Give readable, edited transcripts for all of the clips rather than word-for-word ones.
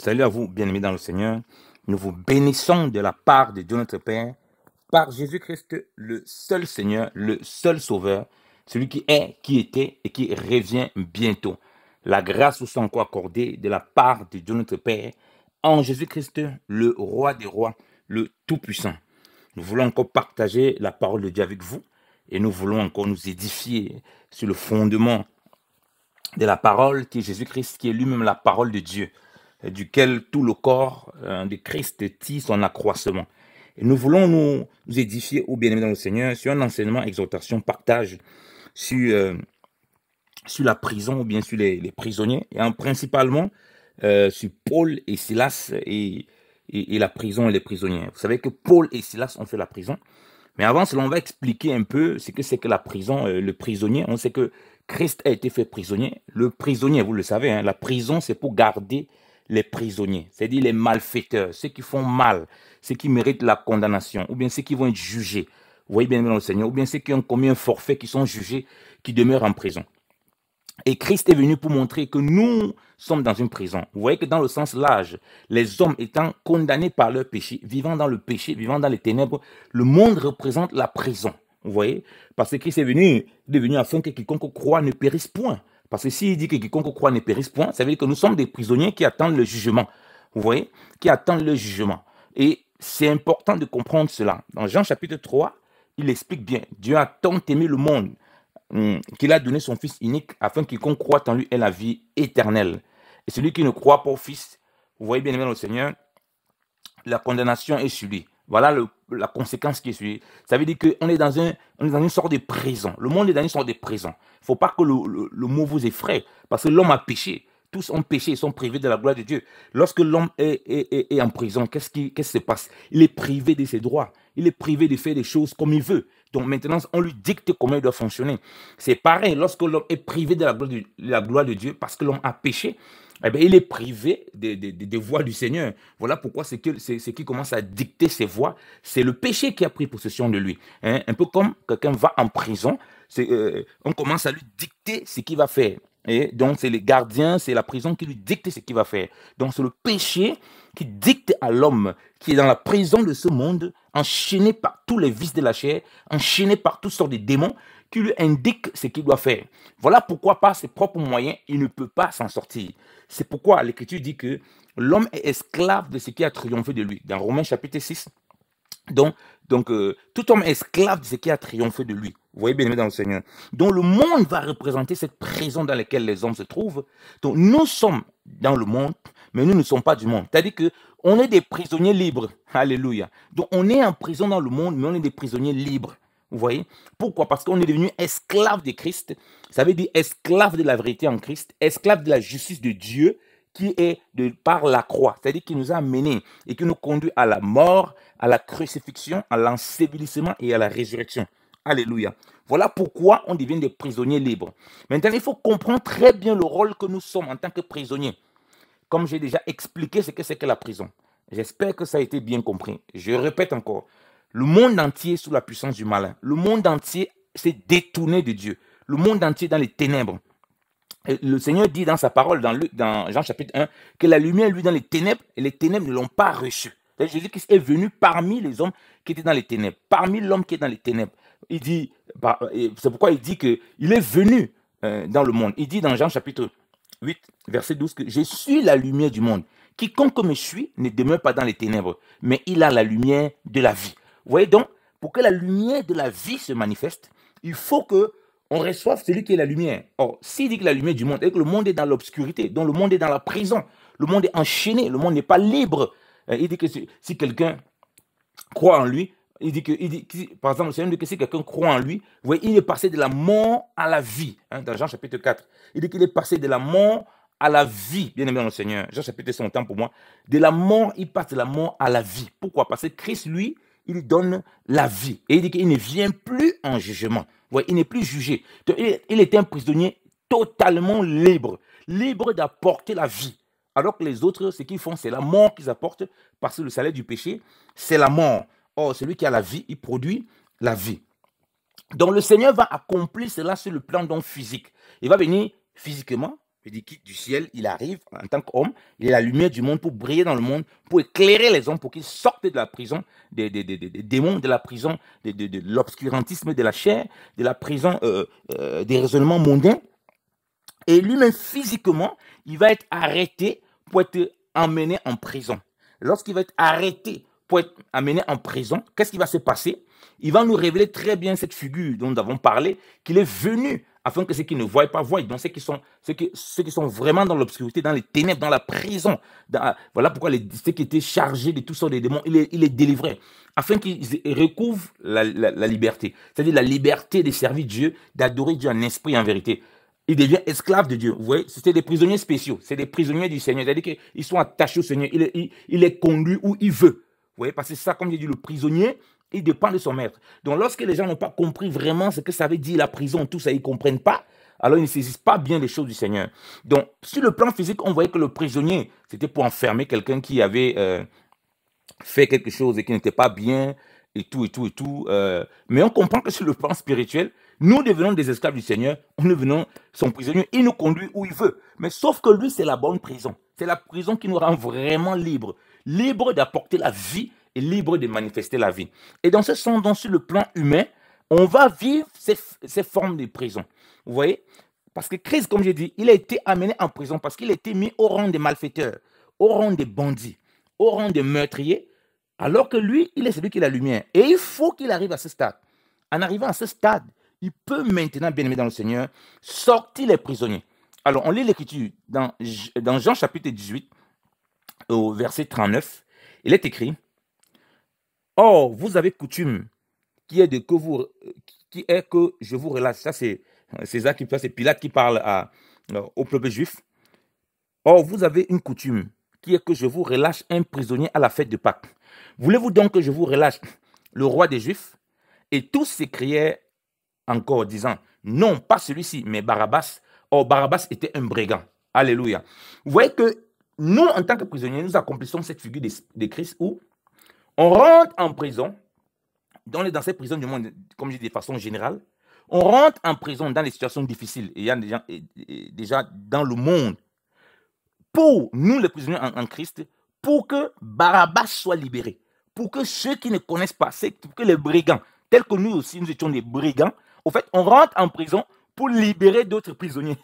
Salut à vous, bien-aimés dans le Seigneur. Nous vous bénissons de la part de Dieu notre Père, par Jésus-Christ, le seul Seigneur, le seul Sauveur, celui qui est, qui était et qui revient bientôt. La grâce vous soit encore accordée de la part de Dieu notre Père, en Jésus-Christ, le Roi des Rois, le Tout-Puissant. Nous voulons encore partager la parole de Dieu avec vous et nous voulons encore nous édifier sur le fondement de la parole qui est Jésus-Christ, qui est lui-même la parole de Dieu, duquel tout le corps de Christ tire son accroissement. Et nous voulons nous édifier au bien-aimé dans le Seigneur sur un enseignement, exhortation, partage sur la prison ou bien sur les prisonniers, et principalement sur Paul et Silas et la prison et les prisonniers. Vous savez que Paul et Silas ont fait la prison. Mais avant cela, on va expliquer un peu ce que c'est que la prison, le prisonnier. On sait que Christ a été fait prisonnier. Le prisonnier, vous le savez, hein, la prison, c'est pour garder les prisonniers, c'est-à-dire les malfaiteurs, ceux qui font mal, ceux qui méritent la condamnation, ou bien ceux qui vont être jugés. Vous voyez bien dans le Seigneur, ou bien ceux qui ont commis un forfait, qui sont jugés, qui demeurent en prison. Et Christ est venu pour montrer que nous sommes dans une prison. Vous voyez que dans le sens large, les hommes étant condamnés par leur péché, vivant dans le péché, vivant dans les ténèbres, le monde représente la prison. Vous voyez? Parce que Christ est venu afin que quiconque croit ne périsse point. Parce que s'il dit que quiconque croit ne périsse point, ça veut dire que nous sommes des prisonniers qui attendent le jugement. Vous voyez? Qui attendent le jugement. Et c'est important de comprendre cela. Dans Jean chapitre 3, il explique bien. Dieu a tant aimé le monde qu'il a donné son Fils unique afin que quiconque croit en lui ait la vie éternelle. Et celui qui ne croit pas au Fils, vous voyez bien aimé le Seigneur, la condamnation est sur lui. Voilà la conséquence qui est sur lui. Ça veut dire qu'on est dans une sorte de prison. Le monde est dans une sorte de prison. Il ne faut pas que le mot vous effraie, parce que l'homme a péché. Tous ont péché, ils sont privés de la gloire de Dieu. Lorsque l'homme est en prison, qu'est-ce qui se passe? Il est privé de ses droits. Il est privé de faire des choses comme il veut. Donc maintenant, on lui dicte comment il doit fonctionner. C'est pareil, lorsque l'homme est privé de la gloire de Dieu, parce que l'homme a péché, eh bien, il est privé des voies du Seigneur. Voilà pourquoi c'est qui commence à dicter ses voies. C'est le péché qui a pris possession de lui. Hein? Un peu comme quelqu'un va en prison, on commence à lui dicter ce qu'il va faire. Et donc, c'est les gardiens, c'est la prison qui lui dicte ce qu'il va faire. Donc, c'est le péché qui dicte à l'homme qui est dans la prison de ce monde, enchaîné par tous les vices de la chair, enchaîné par toutes sortes de démons, qui lui indique ce qu'il doit faire. Voilà pourquoi, par ses propres moyens, il ne peut pas s'en sortir. C'est pourquoi l'Écriture dit que l'homme est esclave de ce qui a triomphé de lui. Dans Romains chapitre 6, donc tout homme est esclave de ce qui a triomphé de lui. Vous voyez bien aimé dans le Seigneur. Donc le monde va représenter cette prison dans laquelle les hommes se trouvent. Donc nous sommes dans le monde, mais nous ne sommes pas du monde. C'est-à-dire qu'on est des prisonniers libres. Alléluia. Donc on est en prison dans le monde, mais on est des prisonniers libres. Vous voyez? Pourquoi? Parce qu'on est devenu esclave de Christ. Ça veut dire esclave de la vérité en Christ, esclave de la justice de Dieu, qui est par la croix, c'est-à-dire qui nous a menés et qui nous conduit à la mort, à la crucifixion, à l'ensevelissement et à la résurrection. Alléluia. Voilà pourquoi on devient des prisonniers libres. Maintenant, il faut comprendre très bien le rôle que nous sommes en tant que prisonniers. Comme j'ai déjà expliqué ce que c'est que la prison. J'espère que ça a été bien compris. Je répète encore. Le monde entier est sous la puissance du malin. Le monde entier s'est détourné de Dieu. Le monde entier est dans les ténèbres. Le Seigneur dit dans sa parole, dans Jean chapitre 1, que la lumière, lui, dans les ténèbres, et les ténèbres ne l'ont pas reçu. Jésus-Christ est venu parmi les hommes qui étaient dans les ténèbres, parmi l'homme qui est dans les ténèbres. Il dit, c'est pourquoi il dit qu'il est venu dans le monde. Il dit dans Jean chapitre 8, verset 12, que je suis la lumière du monde. Quiconque me suit ne demeure pas dans les ténèbres, mais il a la lumière de la vie. Vous voyez donc, pour que la lumière de la vie se manifeste, il faut que on reçoive celui qui est la lumière. Or, s'il dit que la lumière du monde, et que le monde est dans l'obscurité, donc le monde est dans la prison, le monde est enchaîné, le monde n'est pas libre. Il dit que si quelqu'un croit en lui, par exemple, le Seigneur dit que si quelqu'un croit en lui, vous voyez, il est passé de la mort à la vie. Hein, dans Jean chapitre 4, il dit qu'il est passé de la mort à la vie, bien aimé dans le Seigneur. Jean chapitre 5, temps pour moi. De la mort, il passe de la mort à la vie. Pourquoi? Parce que Christ, lui, il donne la vie. Et il dit qu'il ne vient plus en jugement. Ouais, il n'est plus jugé. Donc, il est un prisonnier totalement libre. Libre d'apporter la vie. Alors que les autres, ce qu'ils font, c'est la mort qu'ils apportent. Parce que le salaire du péché, c'est la mort. Or, celui qui a la vie, il produit la vie. Donc, le Seigneur va accomplir cela sur le plan donc physique. Il va venir physiquement Je dis du ciel, il arrive en tant qu'homme, il est la lumière du monde pour briller dans le monde, pour éclairer les hommes, pour qu'ils sortent de la prison, des démons, de la prison, de l'obscurantisme de la chair, de la prison des raisonnements mondains. Et lui-même, physiquement, il va être arrêté pour être emmené en prison. Lorsqu'il va être arrêté pour être amené en prison, qu'est-ce qui va se passer? Il va nous révéler très bien cette figure dont nous avons parlé, qu'il est venu afin que ceux qui ne voient pas voient. Donc ceux qui sont vraiment dans l'obscurité, dans les ténèbres, dans la prison. Voilà pourquoi ceux qui étaient chargés de tout ça des démons, il les délivrait. Afin qu'ils recouvrent la liberté. C'est-à-dire la liberté de servir Dieu, d'adorer Dieu en esprit et en vérité. Il devient esclave de Dieu. Vous voyez, c'était des prisonniers spéciaux. C'est des prisonniers du Seigneur. C'est-à-dire qu'ils sont attachés au Seigneur. Il est conduit où il veut. Vous voyez, parce que c'est ça, comme j'ai dit, le prisonnier, il dépend de son maître. Donc, lorsque les gens n'ont pas compris vraiment ce que ça veut dire la prison, tout ça, ils ne comprennent pas, alors ils ne saisissent pas bien les choses du Seigneur. Donc, sur le plan physique, on voyait que le prisonnier, c'était pour enfermer quelqu'un qui avait fait quelque chose et qui n'était pas bien, et tout, et tout, et tout. Mais on comprend que sur le plan spirituel, nous devenons des esclaves du Seigneur, nous devenons son prisonnier, il nous conduit où il veut. Mais sauf que lui, c'est la bonne prison. C'est la prison qui nous rend vraiment libres. Libres d'apporter la vie et libres de manifester la vie. Et dans ce sens, donc, sur le plan humain, on va vivre ces formes de prison. Vous voyez? Parce que Christ, comme j'ai dit, il a été amené en prison parce qu'il a été mis au rang des malfaiteurs, au rang des bandits, au rang des meurtriers, alors que lui, il est celui qui est la lumière. Et il faut qu'il arrive à ce stade. En arrivant à ce stade, il peut maintenant, bien aimé dans le Seigneur, sortir les prisonniers. Alors, on lit l'Écriture dans Jean chapitre 18, au verset 39. Il est écrit, « Or, vous avez coutume qui est que je vous relâche. » Ça, c'est César qui parle, c'est Pilate qui parle au peuple juif. « Or, vous avez une coutume qui est que je vous relâche un prisonnier à la fête de Pâques. Voulez-vous donc que je vous relâche le roi des Juifs? » Et tous s'écriaient encore, disant, non, pas celui-ci, mais Barabbas. Or, Barabbas était un brigand. Alléluia. Vous voyez que nous, en tant que prisonniers, nous accomplissons cette figure de Christ où on rentre en prison, dans ces prisons du monde, comme je dis de façon générale, on rentre en prison dans des situations difficiles, et il y a déjà dans le monde, pour nous, les prisonniers en Christ, pour que Barabbas soit libéré, pour que ceux qui ne connaissent pas, pour que les brigands, tels que nous aussi, nous étions des brigands, au fait, on rentre en prison pour libérer d'autres prisonniers.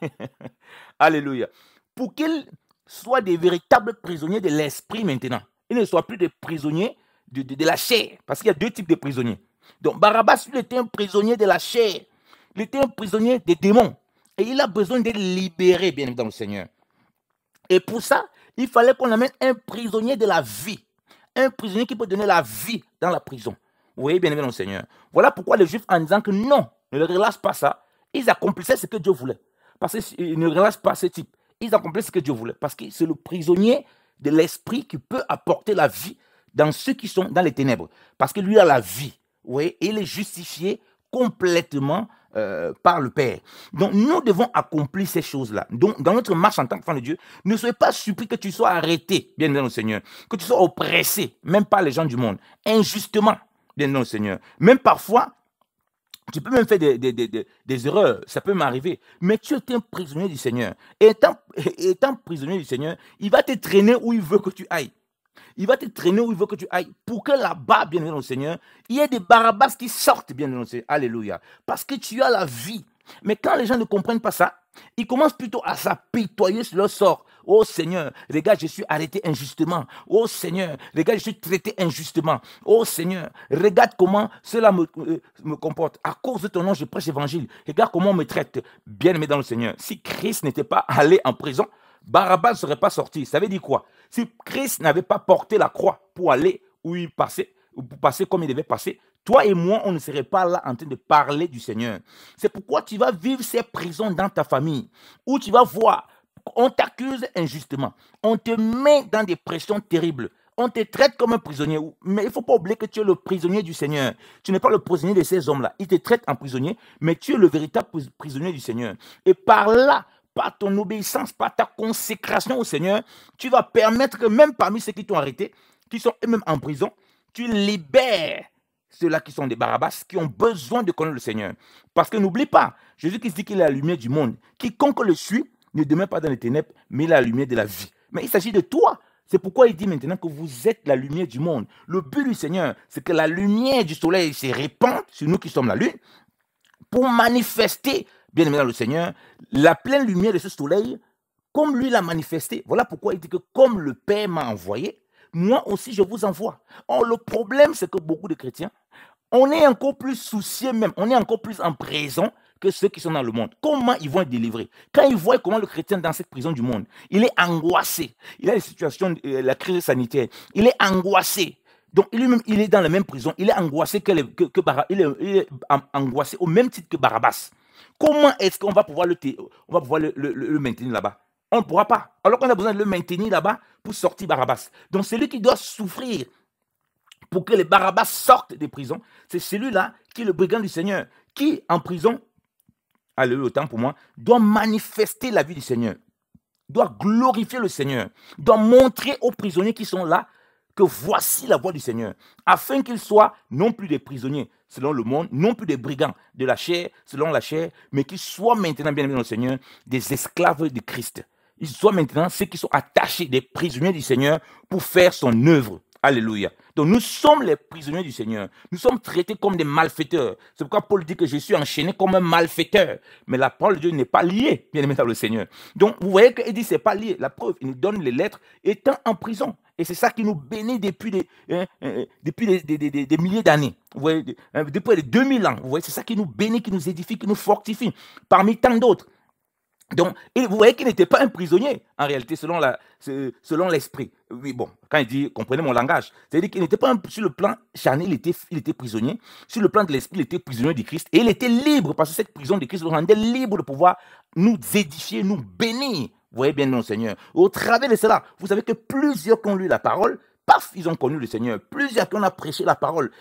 Alléluia. Pour qu'ils soient des véritables prisonniers de l'esprit maintenant. Ils ne soient plus des prisonniers de la chair, parce qu'il y a deux types de prisonniers. Donc Barabbas, il était un prisonnier de la chair, il était un prisonnier des démons, et il a besoin d'être libéré, bien évidemment, le Seigneur. Et pour ça, il fallait qu'on amène un prisonnier de la vie, un prisonnier qui peut donner la vie dans la prison. Vous voyez, bien évidemment, le Seigneur. Voilà pourquoi les Juifs, en disant que non, ne relâche pas ça, ils accomplissaient ce que Dieu voulait. Parce qu'ils ne relâchent pas ce type. Ils accomplissent ce que Dieu voulait. Parce que c'est le prisonnier de l'esprit qui peut apporter la vie dans ceux qui sont dans les ténèbres. Parce que lui a la vie. Vous voyez, et il est justifié complètement par le Père. Donc, nous devons accomplir ces choses-là. Donc, dans notre marche en tant qu'enfant de Dieu, ne soyez pas surpris que tu sois arrêté, bien dans le Seigneur, que tu sois oppressé, même par les gens du monde, injustement, bien dans le Seigneur. Même parfois, tu peux même faire des erreurs, ça peut m'arriver. Mais tu es un prisonnier du Seigneur. Et étant prisonnier du Seigneur, il va te traîner où il veut que tu ailles. Il va te traîner où il veut que tu ailles pour que là-bas, bien dans le Seigneur, il y ait des Barabbas qui sortent, bien dans le Seigneur. Alléluia. Parce que tu as la vie. Mais quand les gens ne comprennent pas ça, ils commencent plutôt à s'apitoyer sur leur sort. Oh Seigneur, regarde, je suis arrêté injustement. Oh Seigneur, regarde, je suis traité injustement. Oh Seigneur, regarde comment cela me comporte. À cause de ton nom, je prêche l'évangile. Regarde comment on me traite. Bien-aimé dans le Seigneur. Si Christ n'était pas allé en prison, Barabbas ne serait pas sorti. Ça veut dire quoi? Si Christ n'avait pas porté la croix pour aller où il passait, ou pour passer comme il devait passer, toi et moi, on ne serait pas là en train de parler du Seigneur. C'est pourquoi tu vas vivre ces prisons dans ta famille, où tu vas voir, on t'accuse injustement, on te met dans des pressions terribles, on te traite comme un prisonnier. Mais il ne faut pas oublier que tu es le prisonnier du Seigneur. Tu n'es pas le prisonnier de ces hommes-là. Ils te traitent en prisonnier, mais tu es le véritable prisonnier du Seigneur. Et par là, par ton obéissance, par ta consécration au Seigneur, tu vas permettre que même parmi ceux qui t'ont arrêté, qui sont eux-mêmes en prison, tu libères ceux-là qui sont des Barabbas, qui ont besoin de connaître le Seigneur. Parce que n'oublie pas, Jésus qui dit qu'il est la lumière du monde. Quiconque le suit ne demeure pas dans les ténèbres, mais la lumière de la vie. Mais il s'agit de toi. C'est pourquoi il dit maintenant que vous êtes la lumière du monde. Le but du Seigneur, c'est que la lumière du soleil se répande sur nous qui sommes la lune pour manifester, bien aimé dans le Seigneur, la pleine lumière de ce soleil comme lui l'a manifesté. Voilà pourquoi il dit que comme le Père m'a envoyé, moi aussi je vous envoie. Or, le problème, c'est que beaucoup de chrétiens, on est encore plus soucieux même, on est encore plus en prison que ceux qui sont dans le monde. Comment ils vont être délivrés? Quand ils voient comment le chrétien dans cette prison du monde, il est angoissé. Il a des situations, la crise sanitaire, il est angoissé. Donc lui-même, il est dans la même prison, il est angoissé il est angoissé au même titre que Barabbas. Comment est-ce qu'on va pouvoir le maintenir là-bas? On ne pourra pas. Alors qu'on a besoin de le maintenir là-bas pour sortir Barabbas. Donc celui qui doit souffrir pour que les Barabbas sortent des prisons, c'est celui-là qui est le brigand du Seigneur, qui en prison, alléluia, autant pour moi, doit manifester la vie du Seigneur, doit glorifier le Seigneur, doit montrer aux prisonniers qui sont là que voici la voie du Seigneur, afin qu'ils soient non plus des prisonniers selon le monde, non plus des brigands de la chair selon la chair, mais qu'ils soient maintenant, bien aimés dans le Seigneur, des esclaves de Christ. Ils soient maintenant ceux qui sont attachés, des prisonniers du Seigneur pour faire son œuvre. Alléluia. Donc nous sommes les prisonniers du Seigneur. Nous sommes traités comme des malfaiteurs. C'est pourquoi Paul dit que je suis enchaîné comme un malfaiteur. Mais la parole de Dieu n'est pas liée, bien aimé dans le Seigneur. Donc vous voyez qu'il dit que ce n'est pas lié. La preuve, il nous donne les lettres étant en prison. Et c'est ça qui nous bénit depuis des milliers d'années. Vous voyez, depuis les 2000 ans. Vous voyez, c'est ça qui nous bénit, qui nous édifie, qui nous fortifie. Parmi tant d'autres. Donc, vous voyez qu'il n'était pas un prisonnier, en réalité, selon l'esprit. Oui, bon, quand il dit, comprenez mon langage, c'est-à-dire qu'il n'était pas sur le plan charnel, il était prisonnier. Sur le plan de l'esprit, il était prisonnier de Christ. Et il était libre, parce que cette prison de Christ le rendait libre de pouvoir nous édifier, nous bénir. Vous voyez bien, non, Seigneur. Au travers de cela, vous savez que plusieurs qui ont lu la parole, paf, ils ont connu le Seigneur. Plusieurs qui ont prêché la parole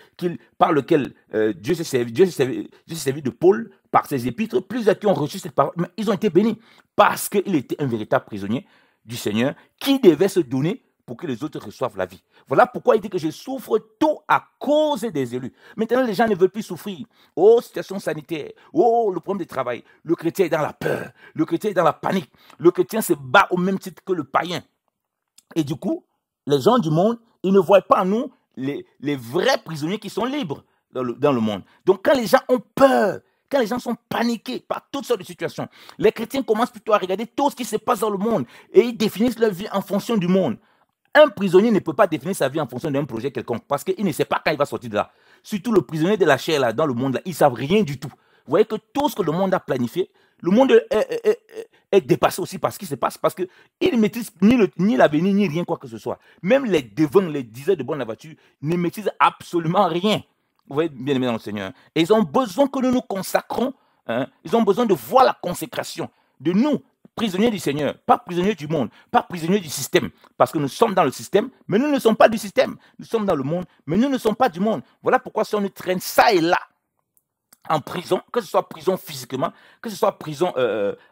par lequel Dieu s'est servi de Paul par ses épîtres. Plusieurs qui ont reçu cette parole, mais ils ont été bénis parce qu'il était un véritable prisonnier du Seigneur qui devait se donner pour que les autres reçoivent la vie. Voilà pourquoi il dit que je souffre tout à cause des élus. Maintenant, les gens ne veulent plus souffrir. Oh, situation sanitaire. Oh, le problème du travail. Le chrétien est dans la peur. Le chrétien est dans la panique. Le chrétien se bat au même titre que le païen. Et du coup, les gens du monde, ils ne voient pas en nous les vrais prisonniers qui sont libres dans le monde. Donc, quand les gens ont peur, quand les gens sont paniqués par toutes sortes de situations, les chrétiens commencent plutôt à regarder tout ce qui se passe dans le monde et ils définissent leur vie en fonction du monde. Un prisonnier ne peut pas définir sa vie en fonction d'un projet quelconque parce qu'il ne sait pas quand il va sortir de là. Surtout le prisonnier de la chair là, dans le monde, là, ils ne savent rien du tout. Vous voyez que tout ce que le monde a planifié, le monde est dépassé aussi par ce qui se passe parce qu'il ne maîtrise ni l'avenir, ni rien quoi que ce soit. Même les devins, les diseurs de bonne aventure ne maîtrisent absolument rien. Vous voyez, bien aimé dans le Seigneur. Et ils ont besoin que nous nous consacrons. Hein, ils ont besoin de voir la consécration de nous, prisonniers du Seigneur, pas prisonniers du monde, pas prisonniers du système. Parce que nous sommes dans le système, mais nous ne sommes pas du système. Nous sommes dans le monde, mais nous ne sommes pas du monde. Voilà pourquoi si on nous traîne ça et là, en prison, que ce soit prison physiquement, que ce soit prison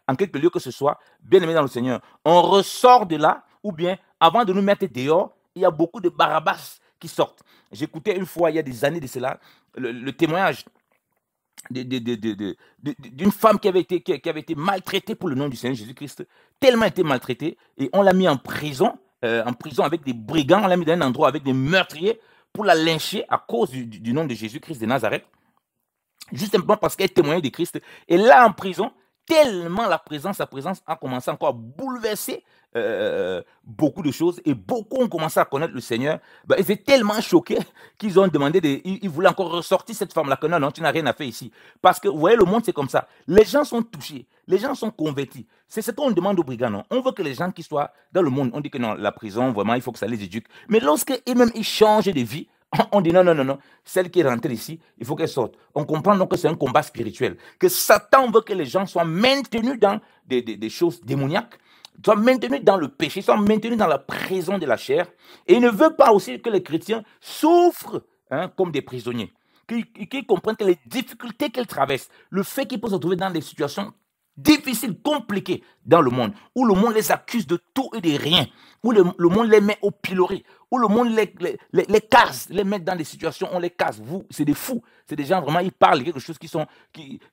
en quelque lieu que ce soit, bien aimé dans le Seigneur, on ressort de là, ou bien avant de nous mettre dehors, il y a beaucoup de Barabbas qui sortent. J'écoutais une fois, il y a des années de cela, le témoignage d'une femme qui avait été maltraitée pour le nom du Seigneur Jésus-Christ, tellement été maltraitée, et on l'a mis en prison avec des brigands, on l'a mis dans un endroit avec des meurtriers pour la lyncher à cause du nom de Jésus-Christ de Nazareth. Juste simplement parce qu'elle témoignait de Christ. Et là, en prison, tellement sa présence a commencé encore à bouleverser beaucoup de choses. Et beaucoup ont commencé à connaître le Seigneur. Ben, ils étaient tellement choqués qu'ils ont demandé, ils voulaient encore ressortir cette femme-là. Que non, tu n'as rien à faire ici. Parce que, vous voyez, le monde, c'est comme ça. Les gens sont touchés. Les gens sont convertis. C'est ce qu'on demande aux brigands, non? On veut que les gens qui soient dans le monde, on dit que non, la prison, vraiment, il faut que ça les éduque. Mais lorsqu'ils-mêmes, ils changent de vie, on dit non, celle qui est rentrée ici, il faut qu'elle sorte. On comprend donc que c'est un combat spirituel. Que Satan veut que les gens soient maintenus dans des choses démoniaques, soient maintenus dans le péché, soient maintenus dans la prison de la chair. Et il ne veut pas aussi que les chrétiens souffrent comme des prisonniers. Qu'ils comprennent que les difficultés qu'ils traversent, le fait qu'ils peuvent se retrouver dans des situations difficiles, compliquées, dans le monde, où le monde les accuse de tout et de rien, où le monde les met au pilori, où le monde les casse, les met dans des situations où on les casse. Vous, c'est des fous, c'est des gens vraiment, ils parlent de quelque chose qui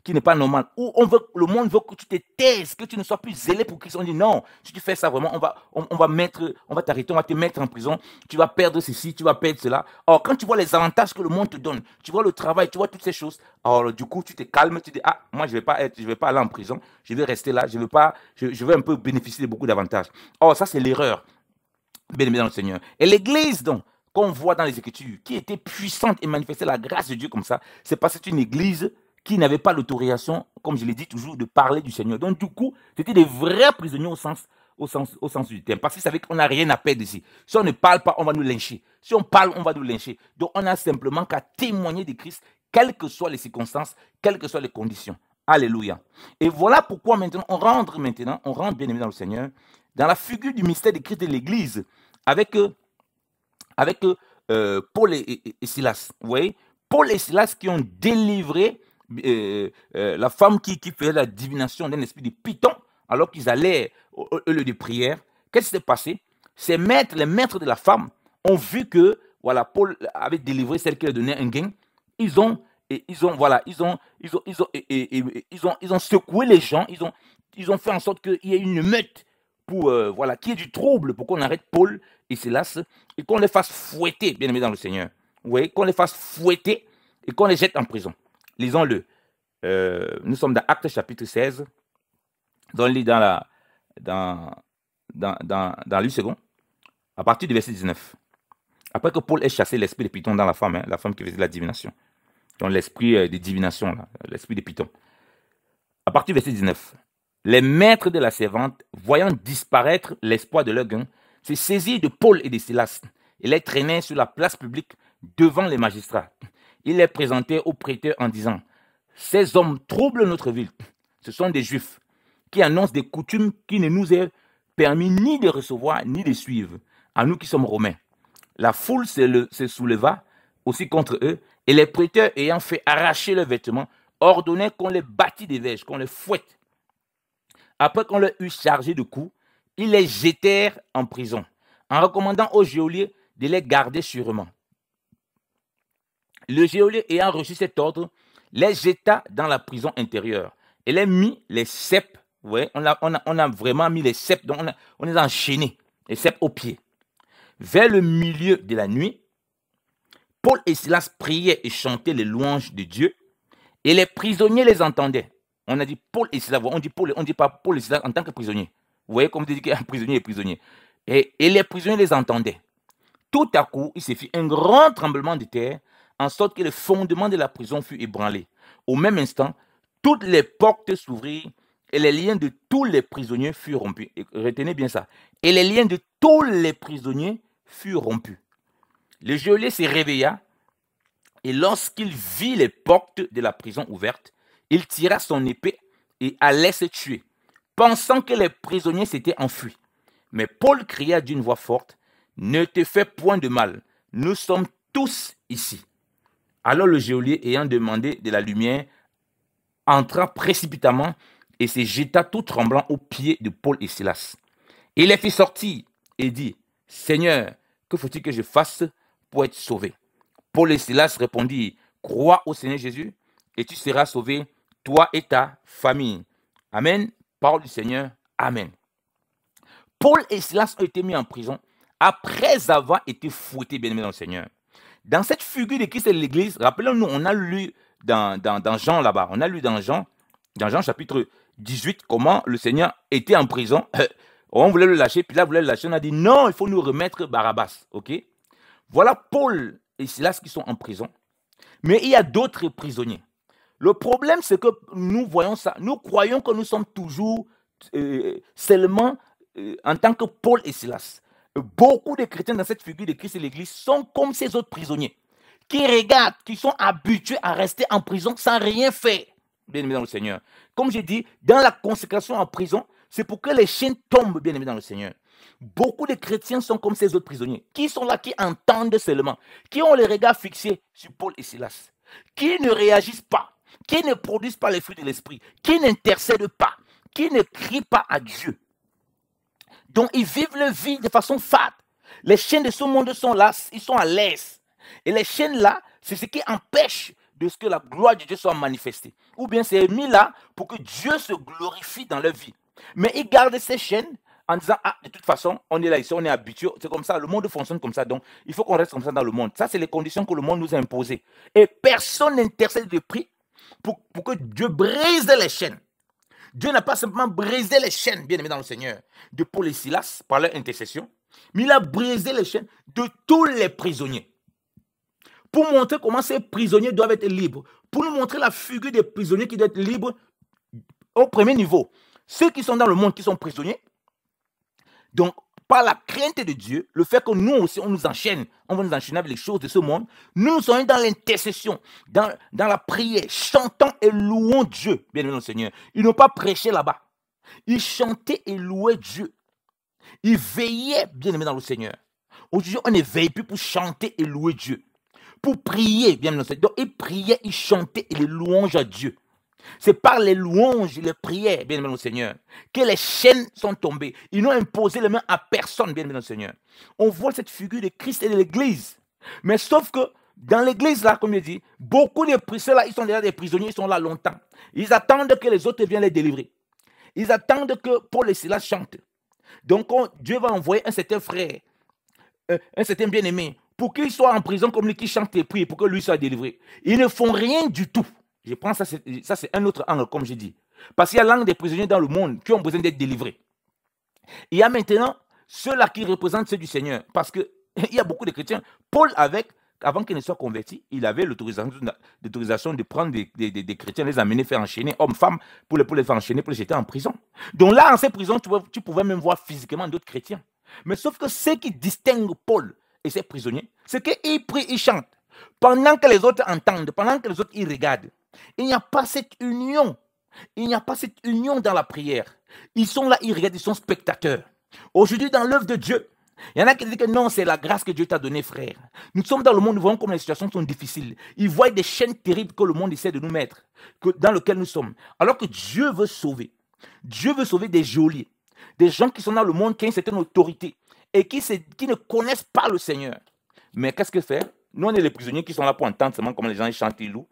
n'est pas normal. Où le monde veut que tu te taises, que tu ne sois plus zélé pour Christ. On dit non, si tu fais ça vraiment, on va t'arrêter, on va te mettre en prison, tu vas perdre ceci, tu vas perdre cela. Or, quand tu vois les avantages que le monde te donne, tu vois le travail, tu vois toutes ces choses, alors du coup, tu te calmes, tu dis, ah, moi, je ne vais pas aller en prison, je vais rester là, je vais un peu bénéficier de beaucoup d'avantages. Or, ça, c'est l'erreur. Bien aimé dans le Seigneur. Et l'église, donc, qu'on voit dans les Écritures, qui était puissante et manifestait la grâce de Dieu comme ça, c'est parce que c'est une église qui n'avait pas l'autorisation, comme je l'ai dit toujours, de parler du Seigneur. Donc, du coup, c'était des vrais prisonniers au sens du terme. Parce qu'ils savaient qu'on n'a rien à perdre ici. Si on ne parle pas, on va nous lyncher. Si on parle, on va nous lyncher. Donc, on a simplement qu'à témoigner de Christ, quelles que soient les circonstances, quelles que soient les conditions. Alléluia. Et voilà pourquoi maintenant, on rentre, bien aimé dans le Seigneur, dans la figure du mystère de Christ de l'Église, avec Paul et Silas. Vous voyez, Paul et Silas qui ont délivré la femme qui faisait la divination d'un esprit de python, alors qu'ils allaient au lieu de prière. Qu'est-ce qui s'est passé? Les maîtres de la femme ont vu que voilà, Paul avait délivré celle qui leur donnait un gain. Ils ont secoué les gens, ils ont fait en sorte qu'il y ait une meute pour qu'il y ait du trouble, pour qu'on arrête Paul et Silas et qu'on les fasse fouetter, bien aimés dans le Seigneur. Oui, qu'on les fasse fouetter et qu'on les jette en prison. Lisons-le. Nous sommes dans Actes chapitre 16. On lit dans Luc second, à partir du verset 19. Après que Paul ait chassé l'esprit de python dans la femme qui faisait la divination. Donc l'esprit de divination, l'esprit de python. À partir du verset 19. Les maîtres de la servante, voyant disparaître l'espoir de leur gain, se saisirent de Paul et de Silas et les traînaient sur la place publique devant les magistrats. Ils les présentaient aux prêteurs en disant « Ces hommes troublent notre ville. Ce sont des Juifs qui annoncent des coutumes qui ne nous est permis ni de recevoir ni de suivre, à nous qui sommes Romains. » La foule se souleva aussi contre eux et les prêteurs ayant fait arracher leurs vêtements ordonnaient qu'on les bâtît des verges, qu'on les fouette. Après qu'on leur eut chargé de coups, ils les jetèrent en prison, en recommandant au geôlier de les garder sûrement. Le geôlier ayant reçu cet ordre, les jeta dans la prison intérieure et les mit les ceps. Ouais, on a vraiment mis les ceps, donc on les a enchaînés, les ceps aux pieds. Vers le milieu de la nuit, Paul et Silas priaient et chantaient les louanges de Dieu et les prisonniers les entendaient. On a dit Paul et Silas, on dit pas Paul et Silas en tant que prisonniers. Vous voyez comme on dit qu'un prisonnier est prisonnier. Et les prisonniers les entendaient. Tout à coup, il se fit un grand tremblement de terre, en sorte que le fondement de la prison fut ébranlé. Au même instant, toutes les portes s'ouvrirent et les liens de tous les prisonniers furent rompus. Et retenez bien ça. Et les liens de tous les prisonniers furent rompus. Le geôlier se réveilla et lorsqu'il vit les portes de la prison ouvertes, il tira son épée et allait se tuer, pensant que les prisonniers s'étaient enfuis. Mais Paul cria d'une voix forte, « Ne te fais point de mal, nous sommes tous ici. » Alors le geôlier, ayant demandé de la lumière, entra précipitamment et se jeta tout tremblant aux pieds de Paul et Silas. Il les fit sortir et dit, « Seigneur, que faut-il que je fasse pour être sauvé ?» Paul et Silas répondirent, « Crois au Seigneur Jésus et tu seras sauvé, toi et ta famille. » Amen. Parole du Seigneur. Amen. Paul et Silas ont été mis en prison après avoir été fouettés, bien aimés dans le Seigneur. Dans cette figure de Christ et de l'Église, rappelons-nous, on a lu dans Jean là-bas, on a lu dans Jean chapitre 18, comment le Seigneur était en prison. On voulait le lâcher, puis là, on voulait le lâcher. On a dit non, il faut nous remettre Barabbas. Ok? Voilà Paul et Silas qui sont en prison. Mais il y a d'autres prisonniers. Le problème, c'est que nous voyons ça. Nous croyons que nous sommes toujours seulement en tant que Paul et Silas. Beaucoup de chrétiens dans cette figure de Christ et l'Église sont comme ces autres prisonniers qui regardent, qui sont habitués à rester en prison sans rien faire. Bien aimé dans le Seigneur. Comme j'ai dit, dans la consécration en prison, c'est pour que les chaînes tombent, bien aimé dans le Seigneur. Beaucoup de chrétiens sont comme ces autres prisonniers, qui sont là, qui entendent seulement, qui ont les regards fixés sur Paul et Silas, qui ne réagissent pas, qui ne produisent pas les fruits de l'esprit, qui n'intercèdent pas, qui ne crient pas à Dieu. Donc, ils vivent leur vie de façon fade. Les chaînes de ce monde sont là, ils sont à l'aise. Et les chaînes là, c'est ce qui empêche de ce que la gloire de Dieu soit manifestée. Ou bien c'est mis là pour que Dieu se glorifie dans leur vie. Mais ils gardent ces chaînes en disant, ah, de toute façon, on est là ici, on est habitué. C'est comme ça, le monde fonctionne comme ça. Donc, il faut qu'on reste comme ça dans le monde. Ça, c'est les conditions que le monde nous a imposées. Et personne n'intercède de prix pour que Dieu brise les chaînes. Dieu n'a pas simplement brisé les chaînes, bien aimés dans le Seigneur, de Paul et Silas par leur intercession, mais il a brisé les chaînes de tous les prisonniers. Pour montrer comment ces prisonniers doivent être libres, pour nous montrer la figure des prisonniers qui doivent être libres au premier niveau. Ceux qui sont dans le monde, qui sont prisonniers, donc par la crainte de Dieu, le fait que nous aussi, on nous enchaîne, on va nous enchaîner avec les choses de ce monde, nous sommes dans l'intercession, dans la prière, chantant et louant Dieu, bien aimé le Seigneur. Ils n'ont pas prêché là-bas. Ils chantaient et louaient Dieu. Ils veillaient, bien aimé dans le Seigneur. Aujourd'hui, on ne veille plus pour chanter et louer Dieu. Pour prier, bien aimé dans le Seigneur. Donc, ils priaient, ils chantaient et les louanges à Dieu. C'est par les louanges et les prières, bien aimé dans le Seigneur, que les chaînes sont tombées. Ils n'ont imposé les mains à personne, bien aimé dans le Seigneur. On voit cette figure de Christ et de l'Église. Mais sauf que dans l'Église, là, comme je dis, beaucoup de prisonniers, là, ils sont déjà des prisonniers, ils sont là longtemps. Ils attendent que les autres viennent les délivrer. Ils attendent que Paul et Silas chantent. Donc, Dieu va envoyer un certain frère, un certain bien-aimé, pour qu'il soit en prison comme lui qui chante et prie, pour que lui soit délivré. Ils ne font rien du tout. Je pense que ça, c'est un autre angle, comme je dis. Parce qu'il y a l'angle des prisonniers dans le monde qui ont besoin d'être délivrés. Il y a maintenant ceux-là qui représentent ceux du Seigneur. Parce qu'il y a beaucoup de chrétiens. Paul, avant qu'il ne soit converti, il avait l'autorisation de prendre des chrétiens, les amener, faire enchaîner, hommes, femmes, pour les faire enchaîner, pour les jeter en prison. Donc là, en ces prisons, tu pouvais même voir physiquement d'autres chrétiens. Mais sauf que ce qui distingue Paul et ses prisonniers, c'est qu'ils prient, ils chantent. Pendant que les autres entendent, pendant que les autres ils regardent. Il n'y a pas cette union. Il n'y a pas cette union dans la prière. Ils sont là, ils regardent, ils sont spectateurs. Aujourd'hui, dans l'œuvre de Dieu, il y en a qui disent que non, c'est la grâce que Dieu t'a donnée, frère. Nous sommes dans le monde, nous voyons comme les situations sont difficiles. Ils voient des chaînes terribles que le monde essaie de nous mettre, dans lesquelles nous sommes. Alors que Dieu veut sauver. Dieu veut sauver des geôliers, des gens qui sont dans le monde, qui ont une certaine autorité et qui ne connaissent pas le Seigneur. Mais qu'est-ce que faire? Nous, on est les prisonniers qui sont là pour entendre seulement comment les gens chantent et louent.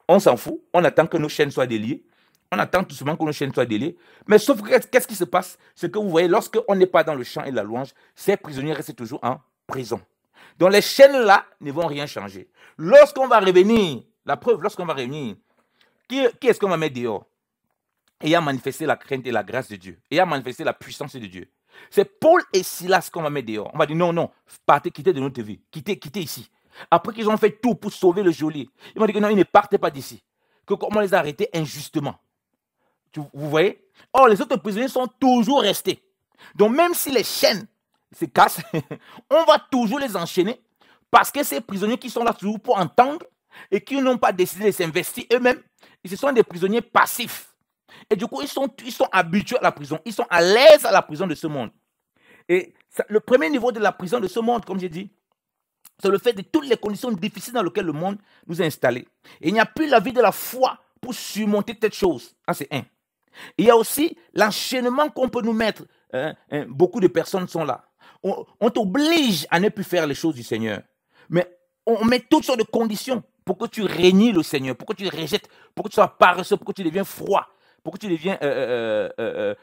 On s'en fout. On attend que nos chaînes soient déliées. On attend tout simplement que nos chaînes soient déliées. Mais sauf que qu'est-ce qui se passe? C'est que vous voyez, lorsqu'on n'est pas dans le chant et la louange, ces prisonniers restent toujours en prison. Donc les chaînes-là ne vont rien changer. Lorsqu'on va revenir, la preuve, lorsqu'on va revenir, qui est-ce qu'on va mettre dehors? Et a manifesté la crainte et la grâce de Dieu. Et a manifesté la puissance de Dieu. C'est Paul et Silas qu'on va mettre dehors. On va dire non, partez, quittez de notre vie. Quittez ici. Après qu'ils ont fait tout pour sauver le geôlier, ils vont dire que non, ils ne partaient pas d'ici. Que comment on les a arrêtés injustement. Vous voyez? Or, les autres prisonniers sont toujours restés. Donc, même si les chaînes se cassent, on va toujours les enchaîner parce que ces prisonniers qui sont là toujours pour entendre et qui n'ont pas décidé de s'investir eux-mêmes, ce sont des prisonniers passifs. Et du coup, ils sont habitués à la prison. Ils sont à l'aise à la prison de ce monde. Et le premier niveau de la prison de ce monde, comme j'ai dit, c'est le fait de toutes les conditions difficiles dans lesquelles le monde nous a installés. Et il n'y a plus la vie de la foi pour surmonter cette chose. Ah, c'est un. Il y a aussi l'enchaînement qu'on peut nous mettre. Beaucoup de personnes sont là. On t'oblige à ne plus faire les choses du Seigneur. Mais on met toutes sortes de conditions pour que tu régnes le Seigneur, pour que tu rejettes, pour que tu sois paresseux, pour que tu deviens froid, pour que tu deviens...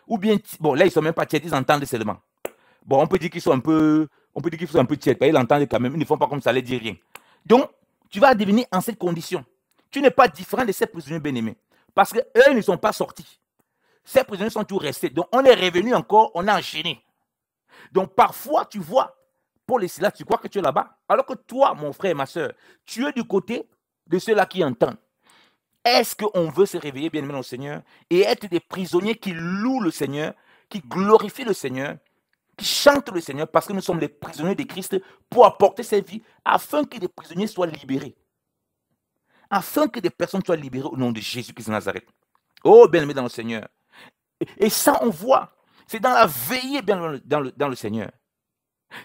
ou bien... Bon, là, ils ne sont même pas tièdes, ils entendent seulement. Bon, on peut dire qu'ils sont un peu... On peut dire qu'ils sont un peu tièdes, ils l'entendent quand même, ils ne font pas comme ça, ils ne disent rien. Donc, tu vas devenir en cette condition. Tu n'es pas différent de ces prisonniers bien-aimés. Parce qu'eux ne sont pas sortis. Ces prisonniers sont tous restés. Donc, on est revenu encore, on a enchaîné. Donc, parfois, tu vois, Paul et Silas, tu crois que tu es là-bas. Alors que toi, mon frère et ma soeur, tu es du côté de ceux-là qui entendent. Est-ce qu'on veut se réveiller, bien-aimé dans le Seigneur, et être des prisonniers qui louent le Seigneur, qui glorifient le Seigneur, qui chantent le Seigneur, parce que nous sommes les prisonniers de Christ pour apporter cette vie, afin que les prisonniers soient libérés. Afin que des personnes soient libérées au nom de Jésus-Christ de Nazareth. Oh, bien-aimé dans le Seigneur. Et ça, on voit. C'est dans la veillée dans le Seigneur.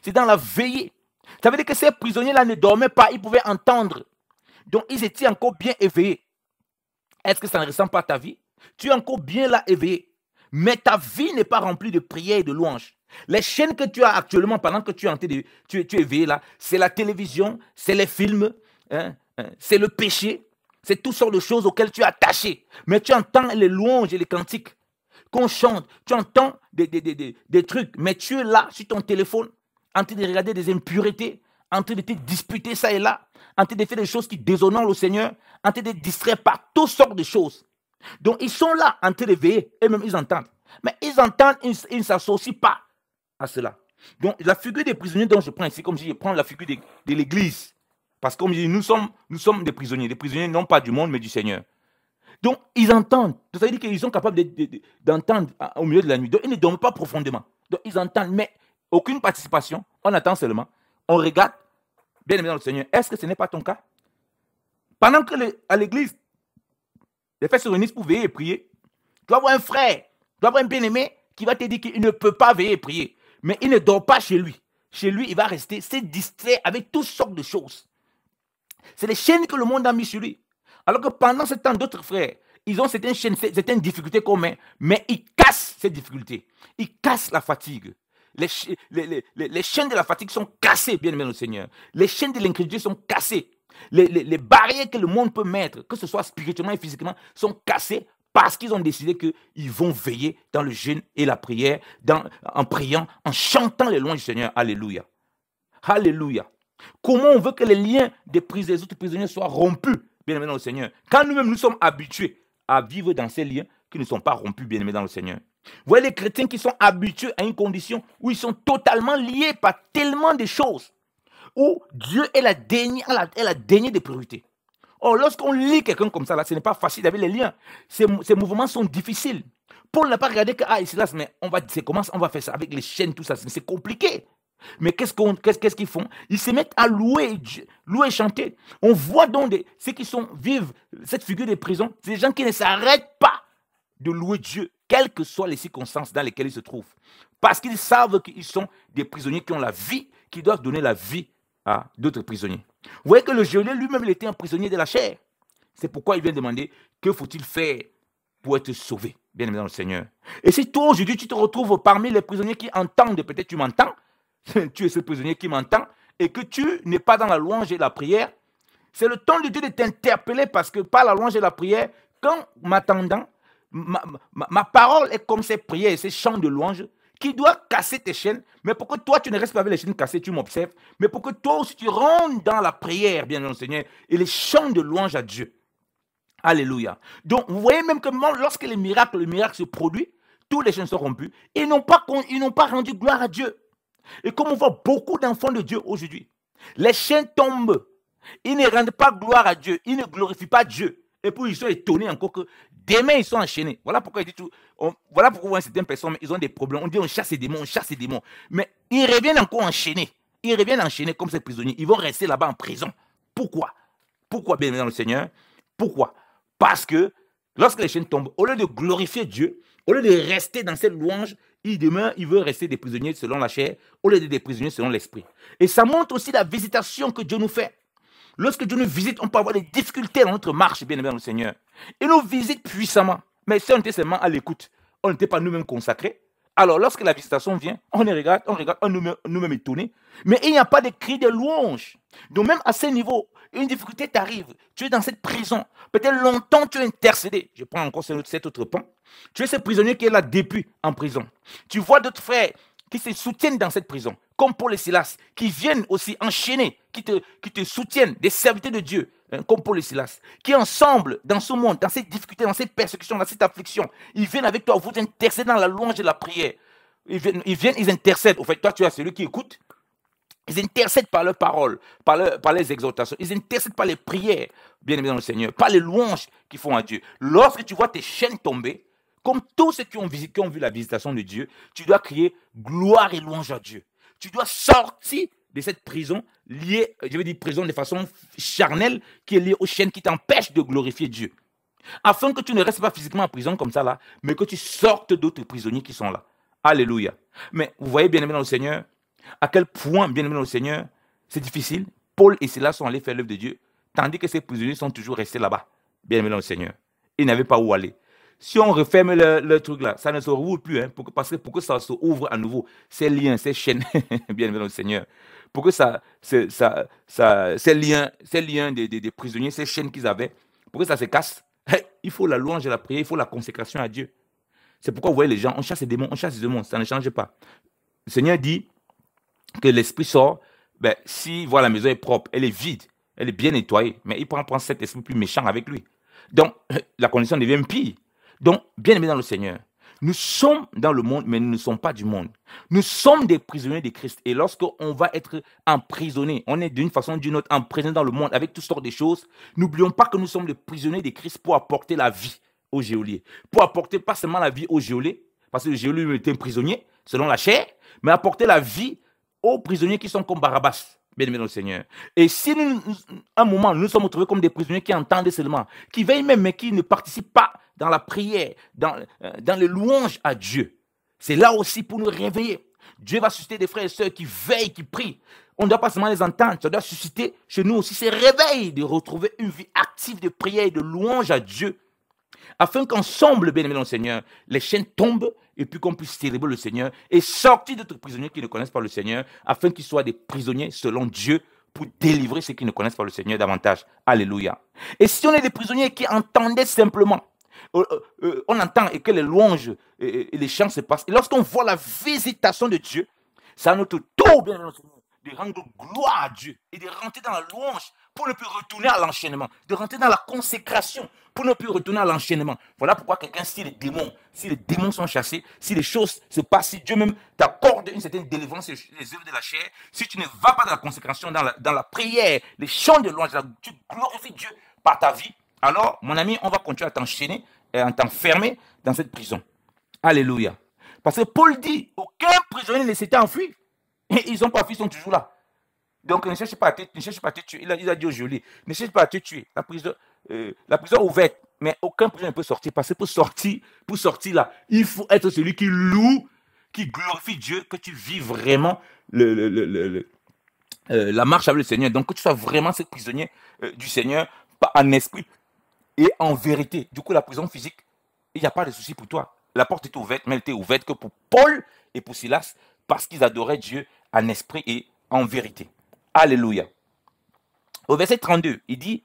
C'est dans la veillée. Ça veut dire que ces prisonniers-là ne dormaient pas, ils pouvaient entendre. Donc, ils étaient encore bien éveillés. Est-ce que ça ne ressemble pas à ta vie? Tu es encore bien là éveillé. mais ta vie n'est pas remplie de prières et de louanges. Les chaînes que tu as actuellement pendant que tu es, tu es éveillé là, c'est la télévision, c'est les films, hein, c'est le péché, c'est toutes sortes de choses auxquelles tu es attaché. Mais tu entends les louanges et les cantiques qu'on chante, tu entends des trucs, mais tu es là sur ton téléphone, en train de regarder des impuretés, en train de te disputer ça et là, en train de faire des choses qui déshonorent le Seigneur, en train de te distraire par toutes sortes de choses. Donc ils sont là en train de veiller, et même ils entendent. Mais ils entendent, ils ne s'associent pas à cela. Donc la figure des prisonniers dont je prends ici, comme je prends la figure de l'Église, parce que comme je dis, nous sommes des prisonniers non pas du monde, mais du Seigneur. Donc, ils entendent. Ça veut dire qu'ils sont capables d'entendre au milieu de la nuit. Donc, ils ne dorment pas profondément. Donc, ils entendent, mais aucune participation. On attend seulement. On regarde. Bien aimé dans le Seigneur, est-ce que ce n'est pas ton cas? Pendant que à l'église, les frères se réunissent pour veiller et prier, tu vas avoir un frère, tu vas avoir un bien-aimé qui va te dire qu'il ne peut pas veiller et prier. Mais il ne dort pas chez lui. Chez lui, il va rester, se distraire avec toutes sortes de choses. C'est les chaînes que le monde a mis sur lui. Alors que pendant ce temps, d'autres frères, ils ont certaines chaînes, certaines difficultés communes, mais ils cassent ces difficultés. Ils cassent la fatigue. Les chaînes de la fatigue sont cassées, bien aimé le Seigneur. Les chaînes de l'incrédulité sont cassées. Les barrières que le monde peut mettre, que ce soit spirituellement et physiquement, sont cassées parce qu'ils ont décidé qu'ils vont veiller dans le jeûne et la prière, en priant, en chantant les louanges du Seigneur. Alléluia. Alléluia. Comment on veut que les liens des autres prisonniers soient rompus, bien aimés dans le Seigneur, quand nous-mêmes nous sommes habitués à vivre dans ces liens qui ne sont pas rompus, bien aimés dans le Seigneur. Vous voyez les chrétiens qui sont habitués à une condition où ils sont totalement liés par tellement de choses, où Dieu est la dernière des priorités. Or, lorsqu'on lit quelqu'un comme ça, là, ce n'est pas facile avec les liens. Ces mouvements sont difficiles. Paul n'a pas regardé que, mais on va faire ça avec les chaînes, tout ça, c'est compliqué. Mais qu'est-ce qu'ils font? Ils se mettent à louer et chanter. On voit donc ceux qui vivent cette figure de prison, c'est des gens qui ne s'arrêtent pas de louer Dieu, quelles que soient les circonstances dans lesquelles ils se trouvent. Parce qu'ils savent qu'ils sont des prisonniers qui ont la vie, qui doivent donner la vie à d'autres prisonniers. Vous voyez que le geôlier lui-même, il était un prisonnier de la chair. C'est pourquoi il vient demander, que faut-il faire pour être sauvé, bien aimé dans le Seigneur. Et si toi, aujourd'hui, tu te retrouves parmi les prisonniers qui entendent, peut-être tu m'entends, tu es ce prisonnier qui m'entend, et que tu n'es pas dans la louange et la prière, c'est le temps de Dieu de t'interpeller, parce que par la louange et la prière, quand m'attendant, ma parole est comme ces prières et ces chants de louange qui doivent casser tes chaînes, mais pour que toi tu ne restes pas avec les chaînes cassées, tu m'observes, mais pour que toi aussi tu rentres dans la prière, bien aimé Seigneur, et les chants de louange à Dieu. Alléluia. Donc vous voyez même que lorsque le miracle se produit, tous les chaînes sont rompues, ils n'ont pas rendu gloire à Dieu. Et comme on voit beaucoup d'enfants de Dieu aujourd'hui, les chaînes tombent, ils ne rendent pas gloire à Dieu, ils ne glorifient pas Dieu. Et puis ils sont étonnés encore que demain ils sont enchaînés. Voilà pourquoi il dit voilà pourquoi certaines personnes ils ont des problèmes. On dit on chasse les démons, Mais ils reviennent encore enchaînés. Ils reviennent enchaînés comme ces prisonniers. Ils vont rester là-bas en prison. Pourquoi? Pourquoi, bien dans le Seigneur? Pourquoi? Parce que lorsque les chaînes tombent, au lieu de glorifier Dieu, au lieu de rester dans cette louange, il veut rester des prisonniers selon la chair, au lieu de des prisonniers selon l'esprit. Et ça montre aussi la visitation que Dieu nous fait. Lorsque Dieu nous visite, on peut avoir des difficultés dans notre marche, bien aimé dans le Seigneur. Il nous visite puissamment. Mais si on était seulement à l'écoute, on n'était pas nous-mêmes consacrés. Alors, lorsque la visitation vient, on regarde, on nous-mêmes étonnés. Mais il n'y a pas de cri de louange. Donc, même à ce niveau, une difficulté t'arrive. Tu es dans cette prison. Peut-être longtemps, tu es intercédé. Je prends encore cet autre pan. Tu es ce prisonnier qui est là depuis en prison. Tu vois d'autres frères qui se soutiennent dans cette prison, comme Paul et Silas, qui viennent aussi enchaîner, qui te soutiennent, des serviteurs de Dieu, comme Paul et Silas, qui ensemble, dans ce monde, dans ces difficultés, dans ces persécutions, dans cette affliction, ils viennent avec toi, vous intercédez dans la louange et la prière. Ils intercèdent. Au fait, toi, tu as celui qui écoute. Ils intercèdent par leurs paroles, par les exhortations. Ils intercèdent par les prières, bien aimés dans le Seigneur, par les louanges qu'ils font à Dieu. Lorsque tu vois tes chaînes tomber, comme tous ceux qui ont vu la visitation de Dieu, tu dois crier gloire et louange à Dieu. Tu dois sortir de cette prison liée, je veux dire prison de façon charnelle, qui est liée aux chaînes qui t'empêchent de glorifier Dieu. Afin que tu ne restes pas physiquement en prison comme ça là, mais que tu sortes d'autres prisonniers qui sont là. Alléluia. Mais vous voyez, bien aimé dans le Seigneur, à quel point, bien aimé dans le Seigneur, c'est difficile. Paul et Silas sont allés faire l'œuvre de Dieu, tandis que ces prisonniers sont toujours restés là-bas, bien aimé dans le Seigneur. Ils n'avaient pas où aller. Si on referme le truc là, ça ne se rouvre plus. Hein, parce que pour que ça se ouvre à nouveau, ces liens, ces chaînes, bien aimé dans le Seigneur, pour que ces liens des prisonniers, ces chaînes qu'ils avaient, pour que ça se casse, il faut la louange et la prière, il faut la consécration à Dieu. C'est pourquoi vous voyez les gens, on chasse les démons, ça ne change pas. Le Seigneur dit que l'esprit sort, ben, s'il voit la maison est propre, elle est vide, elle est bien nettoyée, mais il prend cet esprit plus méchant avec lui. Donc, la condition devient pire. Donc, bien aimé dans le Seigneur, nous sommes dans le monde, mais nous ne sommes pas du monde. Nous sommes des prisonniers de Christ. Et lorsqu'on va être emprisonné, on est d'une façon ou d'une autre emprisonné dans le monde avec toutes sortes de choses, n'oublions pas que nous sommes des prisonniers de Christ pour apporter la vie aux geôliers. Pour apporter pas seulement la vie aux geôliers, parce que le geôlier était un prisonnier, selon la chair, mais apporter la vie aux prisonniers qui sont comme Barabbas, bien aimé dans le Seigneur. Et si un moment, nous sommes retrouvés comme des prisonniers qui entendent seulement, qui veillent même, mais qui ne participent pas dans la prière, dans les louanges à Dieu, c'est là aussi pour nous réveiller. Dieu va susciter des frères et sœurs qui veillent, qui prient. On ne doit pas seulement les entendre, ça doit susciter chez nous aussi ces réveils de retrouver une vie active de prière et de louange à Dieu, afin qu'ensemble, bien aimé dans le Seigneur, les chaînes tombent et puis qu'on puisse célébrer le Seigneur et sortir d'autres prisonniers qui ne connaissent pas le Seigneur, afin qu'ils soient des prisonniers selon Dieu pour délivrer ceux qui ne connaissent pas le Seigneur davantage. Alléluia. Et si on est des prisonniers qui entendaient simplement, on entend et que les louanges et les chants se passent, et lorsqu'on voit la visitation de Dieu, c'est à notre tour, bien aimé dans le Seigneur, de rendre gloire à Dieu et de rentrer dans la louange pour ne plus retourner à l'enchaînement, de rentrer dans la consécration pour ne plus retourner à l'enchaînement. Voilà pourquoi quelqu'un, si les démons sont chassés, si les choses se passent, si Dieu même t'accorde une certaine délivrance sur les œuvres de la chair, si tu ne vas pas dans la consécration, dans la prière, les chants de louange, tu glorifies Dieu par ta vie, alors, mon ami, on va continuer à t'enchaîner et à t'enfermer dans cette prison. Alléluia. Parce que Paul dit, aucun prisonnier ne s'était enfui. Et ils n'ont pas fui, ils sont toujours là. Donc ne cherche pas à te tuer. Il a dit au geôlier, ne cherche pas à te tuer. La prison est ouverte, mais aucun prisonnier ne peut sortir. Parce que pour sortir là, il faut être celui qui loue, qui glorifie Dieu, que tu vis vraiment la marche avec le Seigneur. Donc que tu sois vraiment ce prisonnier du Seigneur, en esprit et en vérité. Du coup, la prison physique, il n'y a pas de souci pour toi. La porte était ouverte, mais elle était ouverte que pour Paul et pour Silas, parce qu'ils adoraient Dieu en esprit et en vérité. Alléluia. Au verset 32, il dit,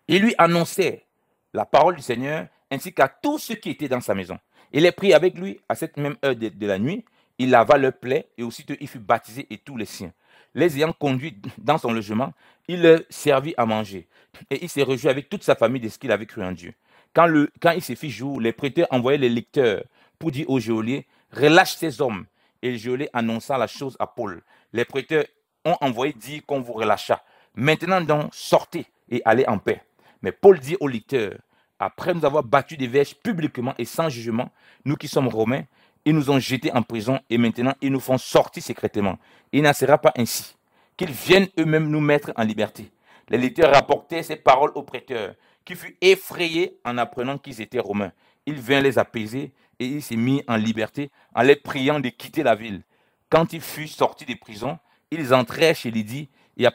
il lui annonçait la parole du Seigneur ainsi qu'à tous ceux qui étaient dans sa maison. Il est pris avec lui à cette même heure de la nuit. Il lava leurs plaies et aussitôt il fut baptisé et tous les siens. Les ayant conduits dans son logement, il leur servit à manger. Et il s'est réjoui avec toute sa famille de ce qu'il avait cru en Dieu. Quand il se fit jour, les prêteurs envoyaient les lecteurs pour dire au geôlier, relâche ces hommes. Et le geôlier annonça la chose à Paul. Les prêteurs ont envoyé dire qu'on vous relâcha. Maintenant donc, sortez et allez en paix. Mais Paul dit au lecteur, après nous avoir battus des verges publiquement et sans jugement, nous qui sommes romains, ils nous ont jetés en prison et maintenant ils nous font sortir secrètement. Il n'en sera pas ainsi, qu'ils viennent eux-mêmes nous mettre en liberté. Les lecteurs rapportaient ces paroles aux prêteurs, qui furent effrayés en apprenant qu'ils étaient romains. Il vint les apaiser et il s'est mis en liberté en les priant de quitter la ville. Quand il fut sorti des prisons, ils entrèrent chez Lydie et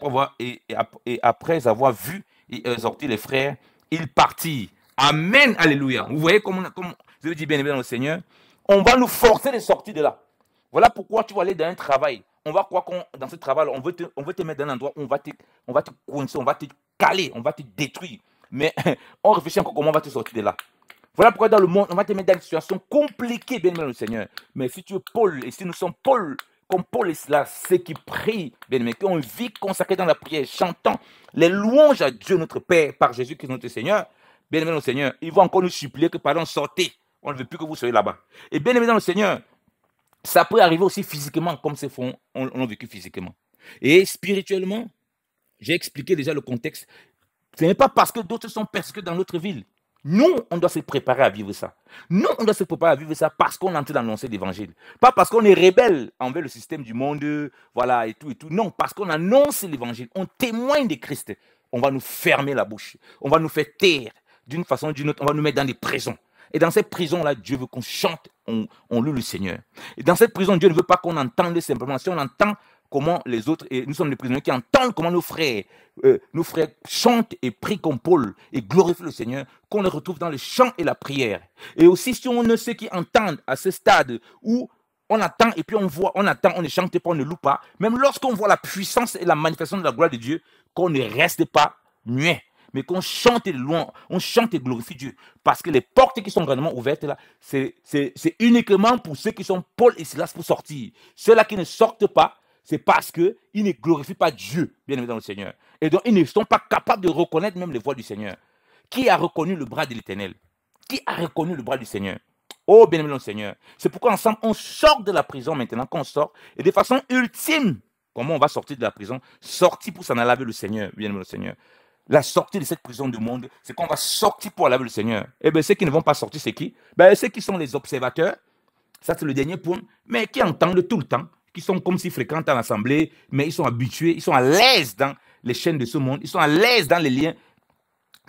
après avoir vu et exhorté les frères, ils partirent. Amen, alléluia. Vous voyez comme je veux dire bien aimé dans le Seigneur, on va nous forcer de sortir de là. Voilà pourquoi tu vas aller dans un travail. On va croire que dans ce travail, on veut te mettre dans un endroit où on va te coincer, on va te caler, on va te détruire. Mais on réfléchit encore comment on va te sortir de là. Voilà pourquoi dans le monde, on va te mettre dans une situation compliquée, bien aimé dans le Seigneur. Mais si tu es Paul, et si nous sommes Paul, comme Paul est là, ceux qui prient, bien aimé, qui ont une vie consacrée dans la prière, chantant les louanges à Dieu notre Père par Jésus-Christ notre Seigneur, bien aimé dans le Seigneur, ils vont encore nous supplier que pardon, sortez. On ne veut plus que vous soyez là-bas. Et bien aimé dans le Seigneur, ça peut arriver aussi physiquement, comme ces fonds ont vécu physiquement. Et spirituellement, j'ai expliqué déjà le contexte. Ce n'est pas parce que d'autres sont persécutés dans notre ville. Nous, on doit se préparer à vivre ça. Nous, on doit se préparer à vivre ça parce qu'on est en train d'annoncer l'évangile. Pas parce qu'on est rebelle envers le système du monde, voilà, et tout, et tout. Non, parce qu'on annonce l'évangile. On témoigne de Christ. On va nous fermer la bouche. On va nous faire taire d'une façon ou d'une autre. On va nous mettre dans des prisons. Et dans cette prison-là, Dieu veut qu'on chante, on loue le Seigneur. Et dans cette prison, Dieu ne veut pas qu'on entende simplement. Si on entend, comment les autres, et nous sommes les prisonniers qui entendent comment nos frères chantent et prient comme Paul et glorifient le Seigneur, qu'on les retrouve dans le chant et la prière. Et aussi, si on ne ceux qui entendent à ce stade où on attend et puis on voit, on attend, on ne chante pas, on ne loue pas, même lorsqu'on voit la puissance et la manifestation de la gloire de Dieu, qu'on ne reste pas muet, mais qu'on chante et loin, on chante et glorifie Dieu. Parce que les portes qui sont grandement ouvertes là, c'est uniquement pour ceux qui sont Paul et Silas pour sortir. Ceux-là qui ne sortent pas, c'est parce qu'ils ne glorifient pas Dieu, bien évidemment, le Seigneur. Et donc, ils ne sont pas capables de reconnaître même les voix du Seigneur. Qui a reconnu le bras de l'Éternel? Qui a reconnu le bras du Seigneur? Oh, bien aimé le Seigneur. C'est pourquoi ensemble, on sort de la prison maintenant, qu'on sort, et de façon ultime, comment on va sortir de la prison? Sortir pour s'en aller avec le Seigneur, bien aimé le Seigneur. La sortie de cette prison du monde, c'est qu'on va sortir pour aller avec le Seigneur. Eh bien, ceux qui ne vont pas sortir, c'est qui? Ben, ceux qui sont les observateurs, ça c'est le dernier point, mais qui entendent tout le temps, qui sont comme s'ils fréquentent à l'assemblée, mais ils sont habitués, ils sont à l'aise dans les chaînes de ce monde, ils sont à l'aise dans les liens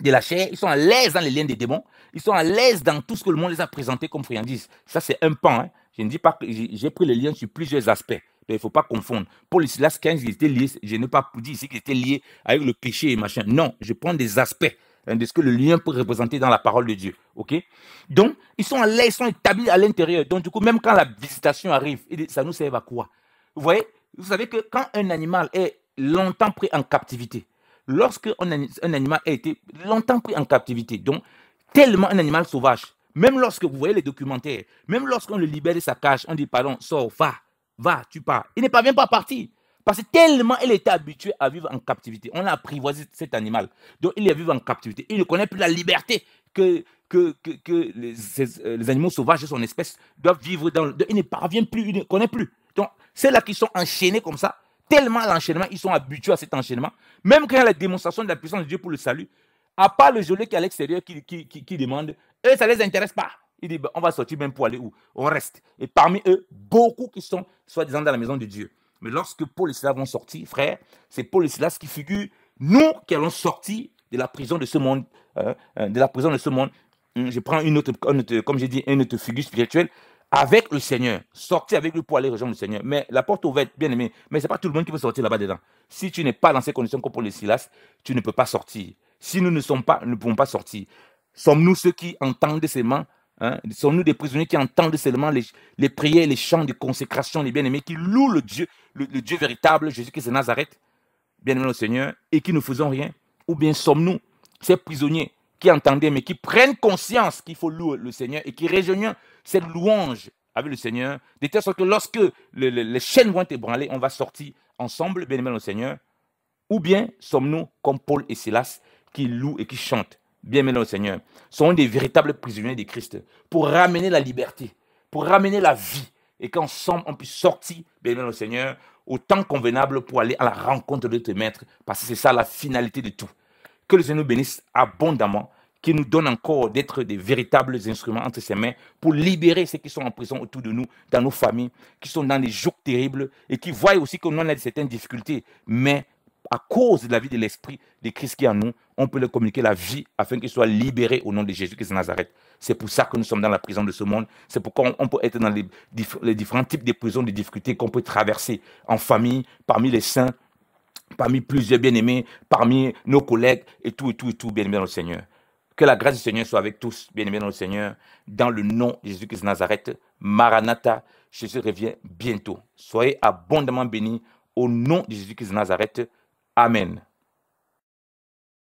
de la chair, ils sont à l'aise dans les liens des démons, ils sont à l'aise dans tout ce que le monde les a présenté comme friandises. Ça, c'est un pan. Hein. Je ne dis pas que j'ai pris les liens sur plusieurs aspects. Donc, il ne faut pas confondre. Paul et Silas, quand ils étaient liés, je n'ai pas dit ici qu'ils étaient liés avec le péché et machin. Non, je prends des aspects de ce que le lien peut représenter dans la parole de Dieu. Ok? Donc, ils sont à l'aise, ils sont établis à l'intérieur. Donc, du coup, même quand la visitation arrive, ça nous sert à quoi? Vous voyez? Vous savez que quand un animal est longtemps pris en captivité, lorsque un animal a été longtemps pris en captivité, donc tellement un animal sauvage, même lorsque vous voyez les documentaires, même lorsqu'on le libère de sa cage, on dit pardon, sors, va, tu pars. Il ne parvient pas à partir. Parce que tellement il était habitué à vivre en captivité. On a apprivoisé cet animal. Donc il est vivre en captivité. Il ne connaît plus la liberté que les animaux sauvages de son espèce doivent vivre dans. Il ne parvient plus, il ne connaît plus. Donc c'est là qu'ils sont enchaînés comme ça. Tellement l'enchaînement, ils sont habitués à cet enchaînement. Même quand il y a la démonstration de la puissance de Dieu pour le salut, à part le geôlier qui est à l'extérieur qui demande, eux, ça ne les intéresse pas. Il dit, on va sortir même pour aller où? On reste. Et parmi eux, beaucoup qui sont soi-disant dans la maison de Dieu. Mais lorsque Paul et Silas vont sortir, frère, c'est Paul et Silas qui figurent, nous qui allons sortir de la prison de ce monde, de la prison de ce monde. Je prends une autre comme j'ai dit, une autre figure spirituelle, avec le Seigneur, sortir avec lui pour aller rejoindre le Seigneur. Mais la porte ouverte, bien aimé, mais ce n'est pas tout le monde qui peut sortir là-bas dedans. Si tu n'es pas dans ces conditions comme Paul et Silas, tu ne peux pas sortir. Si nous ne pouvons pas sortir, sommes-nous ceux qui entendent seulement, hein, sommes-nous des prisonniers qui entendent seulement les prières, les chants de consécration, les bien-aimés, qui louent le Dieu véritable, Jésus-Christ de Nazareth, bien-aimé le Seigneur, et qui ne faisons rien? Ou bien sommes-nous ces prisonniers qui entendaient, mais qui prennent conscience qu'il faut louer le Seigneur et qui rejoignent cette louange avec le Seigneur, de telle sorte que lorsque les chaînes vont être ébranlées, on va sortir ensemble, bien-aimé le Seigneur? Ou bien sommes-nous comme Paul et Silas qui louent et qui chantent, bien-aimé le Seigneur, sont des véritables prisonniers de Christ pour ramener la liberté, pour ramener la vie et qu'ensemble on puisse sortir, bien-aimé le Seigneur, au temps convenable pour aller à la rencontre de notre Maître, parce que c'est ça la finalité de tout. Que le Seigneur nous bénisse abondamment, qu'il nous donne encore d'être des véritables instruments entre ses mains pour libérer ceux qui sont en prison autour de nous, dans nos familles, qui sont dans des jours terribles et qui voient aussi que nous on a certaines difficultés, mais à cause de la vie de l'Esprit de Christ qui est en nous, on peut leur communiquer la vie afin qu'ils soient libérés au nom de Jésus-Christ de Nazareth. C'est pour ça que nous sommes dans la prison de ce monde. C'est pourquoi on peut être dans les différents types de prisons, de difficultés qu'on peut traverser en famille, parmi les saints, parmi plusieurs bien-aimés, parmi nos collègues, et tout, bien-aimés dans le Seigneur. Que la grâce du Seigneur soit avec tous, bien-aimés dans le Seigneur, dans le nom de Jésus-Christ de Nazareth. Maranatha, Jésus revient bientôt. Soyez abondamment bénis au nom de Jésus-Christ de Nazareth. Amen.